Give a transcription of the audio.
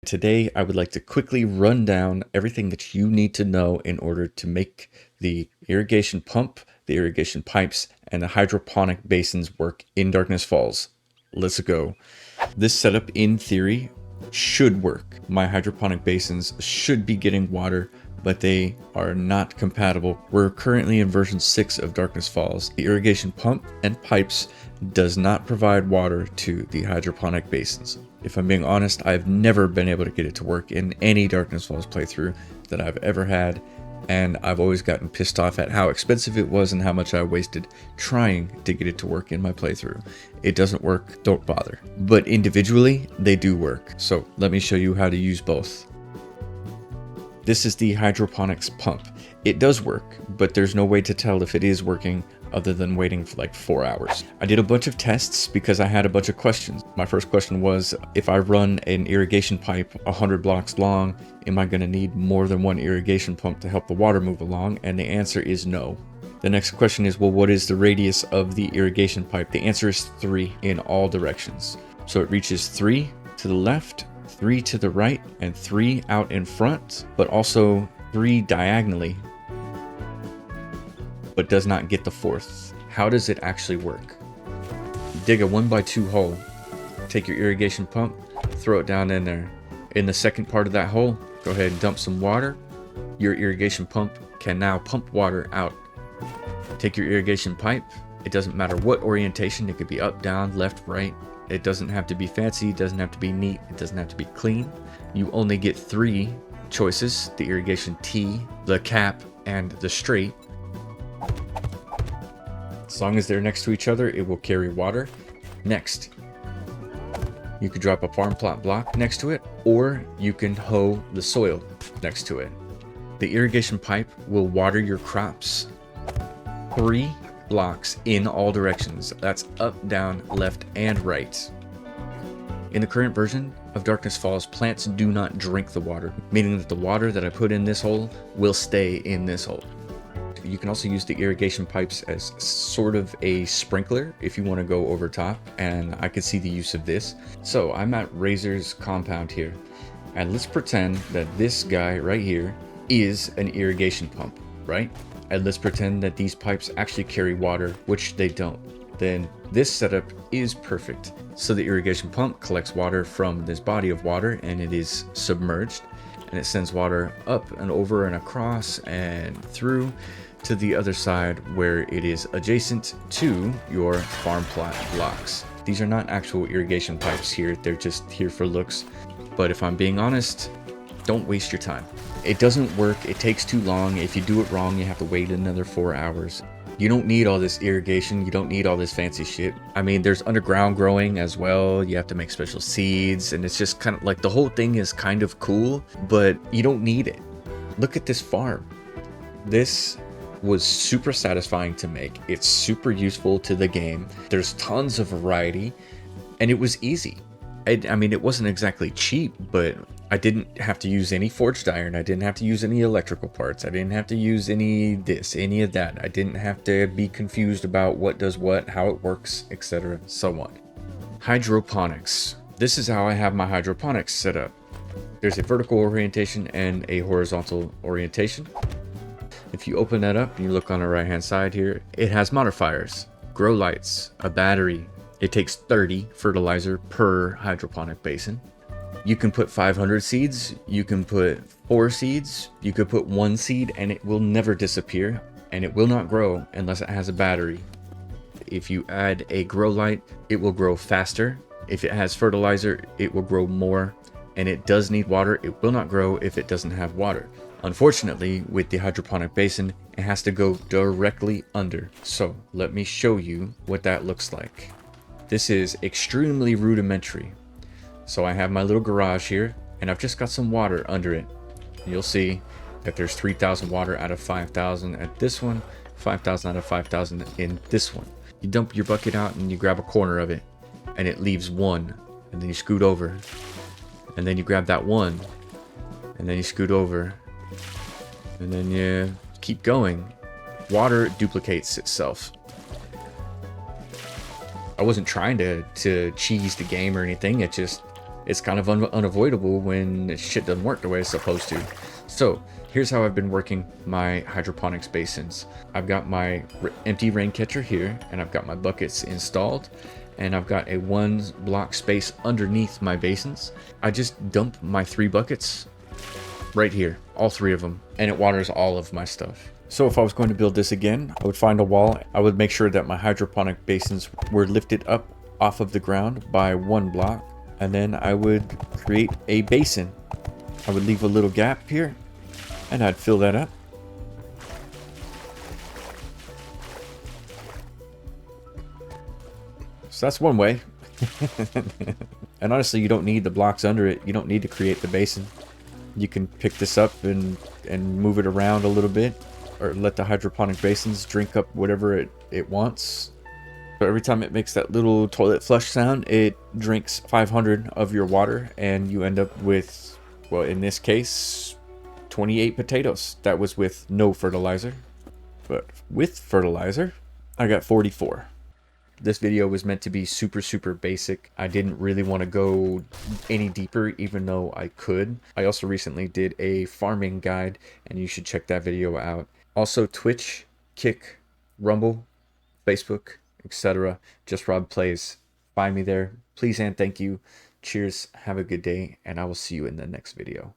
Today, I would like to quickly run down everything that you need to know in order to make the irrigation pump, the irrigation pipes, and the hydroponic basins work in Darkness Falls. Let's go. This setup, in theory, should work. My hydroponic basins should be getting water, but they are not compatible. We're currently in version 6 of Darkness Falls. The irrigation pump and pipes does not provide water to the hydroponic basins. If I'm being honest, I've never been able to get it to work in any Darkness Falls playthrough that I've ever had, and I've always gotten pissed off at how expensive it was and how much I wasted trying to get it to work in my playthrough. It doesn't work, don't bother. But individually, they do work. So let me show you how to use both. This is the hydroponics pump. It does work, but there's no way to tell if it is working other than waiting for like 4 hours. I did a bunch of tests because I had a bunch of questions. My first question was, if I run an irrigation pipe 100 blocks long, am I gonna need more than one irrigation pump to help the water move along? And the answer is no. The next question is, well, what is the radius of the irrigation pipe? The answer is 3 in all directions. So it reaches 3 to the left, 3 to the right, and 3 out in front, but also 3 diagonally, but does not get the 4th. How does it actually work? Dig a 1x2 hole, take your irrigation pump, throw it down in there. In the second part of that hole, go ahead and dump some water. Your irrigation pump can now pump water out. Take your irrigation pipe. It doesn't matter what orientation, it could be up, down, left, right. It doesn't have to be fancy, it doesn't have to be neat, it doesn't have to be clean. You only get 3 choices: the irrigation tee, the cap, and the straight. As long as they're next to each other, it will carry water. Next, you could drop a farm plot block next to it, or you can hoe the soil next to it. The irrigation pipe will water your crops 3 blocks in all directions. That's up, down, left, and right. In the current version of Darkness Falls, plants do not drink the water, meaning that the water that I put in this hole will stay in this hole. You can also use the irrigation pipes as sort of a sprinkler if you want to go over top, and I could see the use of this. So I'm at Razor's compound here, and let's pretend that this guy right here is an irrigation pump, right? And let's pretend that these pipes actually carry water, which they don't. Then this setup is perfect. So the irrigation pump collects water from this body of water, and it is submerged, and it sends water up and over and across and through to the other side where it is adjacent to your farm plot blocks. These are not actual irrigation pipes here, they're just here for looks. But if I'm being honest, don't waste your time. It doesn't work, it takes too long. If you do it wrong, you have to wait another 4 hours. You don't need all this irrigation, you don't need all this fancy shit. I mean, there's underground growing as well, you have to make special seeds, and it's just kind of like the whole thing is kind of cool, but you don't need it. Look at this farm. This was super satisfying to make. It's super useful to the game. There's tons of variety, and it was easy. I mean, it wasn't exactly cheap, but I didn't have to use any forged iron. I didn't have to use any electrical parts. I didn't have to use any this, any of that. I didn't have to be confused about what does what, how it works, etc. so on. Hydroponics. This is how I have my hydroponics set up. There's a vertical orientation and a horizontal orientation. If you open that up and you look on the right hand side here, it has modifiers, grow lights, a battery. It takes 30 fertilizer per hydroponic basin. You can put 500 seeds, you can put 4 seeds, you could put 1 seed, and it will never disappear, and it will not grow unless it has a battery. If you add a grow light, it will grow faster. If it has fertilizer, it will grow more, and it does need water. It will not grow if it doesn't have water. Unfortunately, with the hydroponic basin, it has to go directly under. So let me show you what that looks like. This is extremely rudimentary. So I have my little garage here, and I've just got some water under it. You'll see that there's 3,000 water out of 5,000 at this one, 5,000 out of 5,000 in this one. You dump your bucket out and you grab a corner of it, and it leaves 1, and then you scoot over, and then you grab that 1, and then you scoot over, and then you keep going. Water duplicates itself. I wasn't trying to cheese the game or anything. It just it's kind of unavoidable when shit doesn't work the way it's supposed to. So here's how I've been working my hydroponics basins. I've got my empty rain catcher here, and I've got my buckets installed, and I've got a 1 block space underneath my basins. I just dump my 3 buckets right here, all 3 of them, and it waters all of my stuff. So if I was going to build this again, I would find a wall. I would make sure that my hydroponic basins were lifted up off of the ground by 1 block, and then I would create a basin. I would leave a little gap here, and I'd fill that up. So that's one way. And honestly, you don't need the blocks under it. You don't need to create the basin. You can pick this up and move it around a little bit, or let the hydroponic basins drink up whatever it wants. So every time it makes that little toilet flush sound, it drinks 500 of your water, and you end up with, well, in this case, 28 potatoes. That was with no fertilizer. But with fertilizer, I got 44. This video was meant to be super basic. I didn't really want to go any deeper, even though I could. I also recently did a farming guide, and you should check that video out. Also, Twitch, Kick, Rumble, Facebook, etc. Just Rob Plays. Find me there. Please and thank you. Cheers. Have a good day, and I will see you in the next video.